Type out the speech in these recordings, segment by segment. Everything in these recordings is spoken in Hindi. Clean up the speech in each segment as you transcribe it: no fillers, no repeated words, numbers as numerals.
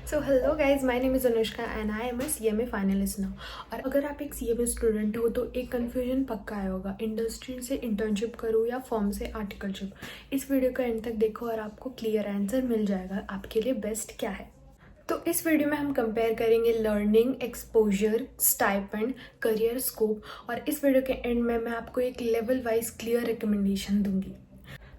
So hello guys, my name is Anushka and I am a CMA finalist now. और अगर आप एक CMA स्टूडेंट हो तो एक कन्फ्यूजन पक्का आया होगा, इंडस्ट्री से इंटर्नशिप करूँ या फॉर्म से आर्टिकलशिप। इस वीडियो का एंड तक देखो और आपको क्लियर आंसर मिल जाएगा आपके लिए बेस्ट क्या है। तो इस वीडियो में हम कंपेयर करेंगे learning, exposure, stipend, career scope, और इस वीडियो के एंड में मैं आपको एक लेवल वाइज क्लियर रिकमेंडेशन दूंगी।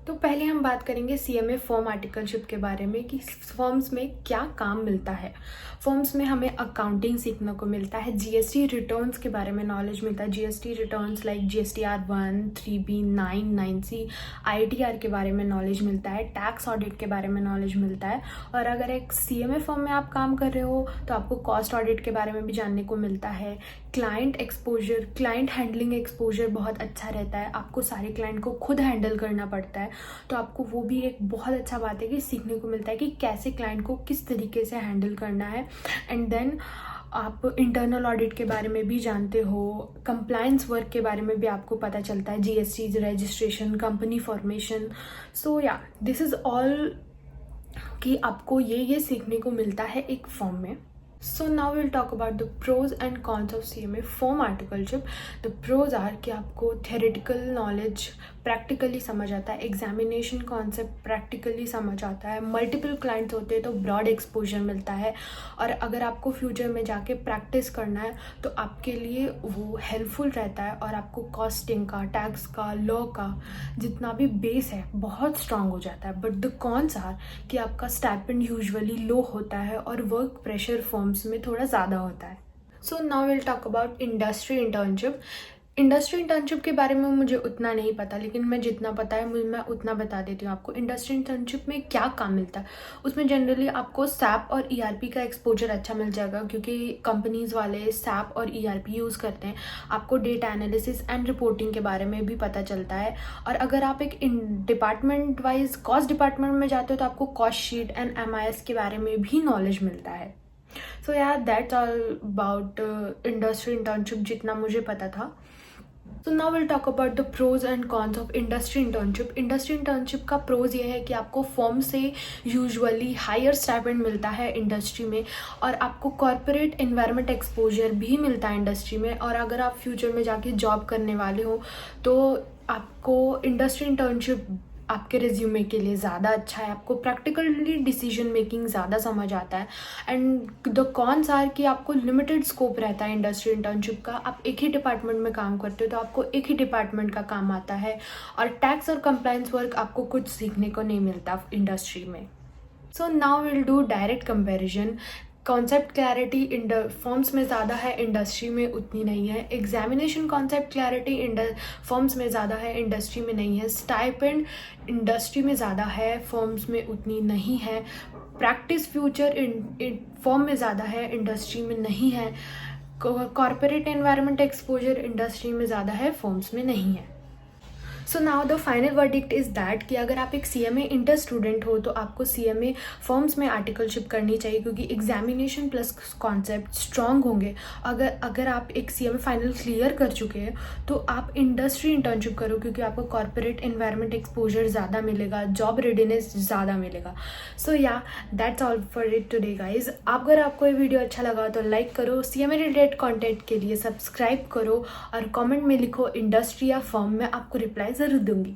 तो पहले हम बात करेंगे CMA फॉर्म आर्टिकलशिप के बारे में कि फॉर्म्स में क्या काम मिलता है। फॉर्म्स में हमें अकाउंटिंग सीखने को मिलता है, GST रिटर्न्स के बारे में नॉलेज मिलता है, GST returns like GSTR 1, 3B, 9, 9C, ITR के बारे में नॉलेज मिलता है, टैक्स ऑडिट के बारे में नॉलेज मिलता है। और अगर एक CMA फॉर्म में आप काम कर रहे हो तो आपको कॉस्ट ऑडिट के बारे में भी जानने को मिलता है। Client exposure, client handling exposure बहुत अच्छा रहता है, आपको सारे क्लाइंट को खुद हैंडल करना पड़ता है, तो आपको वो भी एक बहुत अच्छा बात है कि सीखने को मिलता है कि कैसे क्लाइंट को किस तरीके से हैंडल करना है। एंड देन आप इंटरनल ऑडिट के बारे में भी जानते हो, कंप्लायंस वर्क के बारे में भी आपको पता चलता है, GST रजिस्ट्रेशन, कंपनी फॉर्मेशन। सो या दिस इज़ ऑल कि आपको ये सीखने को मिलता है एक फॉर्म में। So now we'll talk about the pros and cons of CMA form articleship. The pros are कि आपको theoretical knowledge प्रैक्टिकली समझ आता है, एग्जामिनेशन कॉन्सेप्ट प्रैक्टिकली समझ आता है, मल्टीपल क्लाइंट्स होते हैं तो ब्रॉड एक्सपोजर मिलता है, और अगर आपको फ्यूचर में जाके प्रैक्टिस करना है तो आपके लिए वो हेल्पफुल रहता है, और आपको कॉस्टिंग का, टैक्स का, लॉ का जितना भी बेस है बहुत स्ट्रांग हो जाता है। बट द कॉन्स आर कि आपका स्टाइपेंड यूजुअली लो होता है और वर्क प्रेशर फॉर्म्स में थोड़ा ज़्यादा होता है। So now will talk about industry internship. Industry internship के बारे में मुझे उतना नहीं पता, लेकिन मैं जितना पता है मैं उतना बता देती हूँ आपको। इंडस्ट्री इंटर्नशिप में क्या काम मिलता है, उसमें जनरली आपको SAP और ERP का एक्सपोजर अच्छा मिल जाएगा, क्योंकि कंपनीज वाले SAP और ERP यूज़ करते हैं। आपको डेटा एनालिसिस एंड रिपोर्टिंग के बारे में भी पता चलता है, और अगर आप एक डिपार्टमेंट वाइज कॉस्ट डिपार्टमेंट में जाते हो तो आपको कॉस्ट शीट एंड MIS के बारे में भी नॉलेज मिलता है। सो यार that's all about industry internship जितना मुझे पता था। तो now will talk about the pros and cons of industry internship. Industry internship का प्रोज ये है कि आपको फर्म से यूजुअली हायर स्टाइपेंड मिलता है इंडस्ट्री में, और आपको कॉर्पोरेट एनवायरनमेंट एक्सपोजर भी मिलता है इंडस्ट्री में। और अगर आप फ्यूचर में जाके जॉब करने वाले हो तो आपको इंडस्ट्री इंटर्नशिप आपके रिज्यूमे के लिए ज़्यादा अच्छा है, आपको प्रैक्टिकली डिसीजन मेकिंग ज़्यादा समझ आता है। एंड द कॉन्स आर कि आपको लिमिटेड स्कोप रहता है इंडस्ट्री इंटर्नशिप का, आप एक ही डिपार्टमेंट में काम करते हो तो आपको एक ही डिपार्टमेंट का काम आता है, और टैक्स और कंप्लायंस वर्क आपको कुछ सीखने को नहीं मिलता इंडस्ट्री में। So now will do direct comparison. Concept clarity forms में ज़्यादा है, इंडस्ट्री में उतनी नहीं है। एग्जामिनेशन कॉन्सेप्ट क्लैरिटी फॉर्म्स में ज़्यादा है, इंडस्ट्री में नहीं है। स्टाइपेंड इंडस्ट्री में ज़्यादा है, फॉर्म्स में उतनी नहीं है। प्रैक्टिस फ्यूचर फॉर्म में ज़्यादा है, इंडस्ट्री में नहीं है। कॉर्पोरेट एनवायरनमेंट एक्सपोजर इंडस्ट्री में ज़्यादा है, फॉर्म्स में नहीं है। So now the final verdict is that कि अगर आप एक CMA इंटर स्टूडेंट हो तो आपको CMA फॉर्म्स में आर्टिकलशिप करनी चाहिए, क्योंकि एग्जामिनेशन प्लस कॉन्सेप्ट स्ट्रांग होंगे। अगर आप एक CMA फाइनल क्लियर कर चुके हैं तो आप इंडस्ट्री इंटर्नशिप करो, क्योंकि आपको कॉर्पोरेट एनवायरनमेंट एक्सपोजर ज़्यादा मिलेगा, जॉब रेडीनेस ज़्यादा मिलेगा। सो या that's all for it today guys. अगर आपको ये वीडियो अच्छा लगा तो लाइक करो, CMA रिलेटेड कॉन्टेंट के लिए सब्सक्राइब करो, और कॉमेंट में लिखो इंडस्ट्री या फॉर्म, में आपको रिप्लाई ज़रूर दूंगी।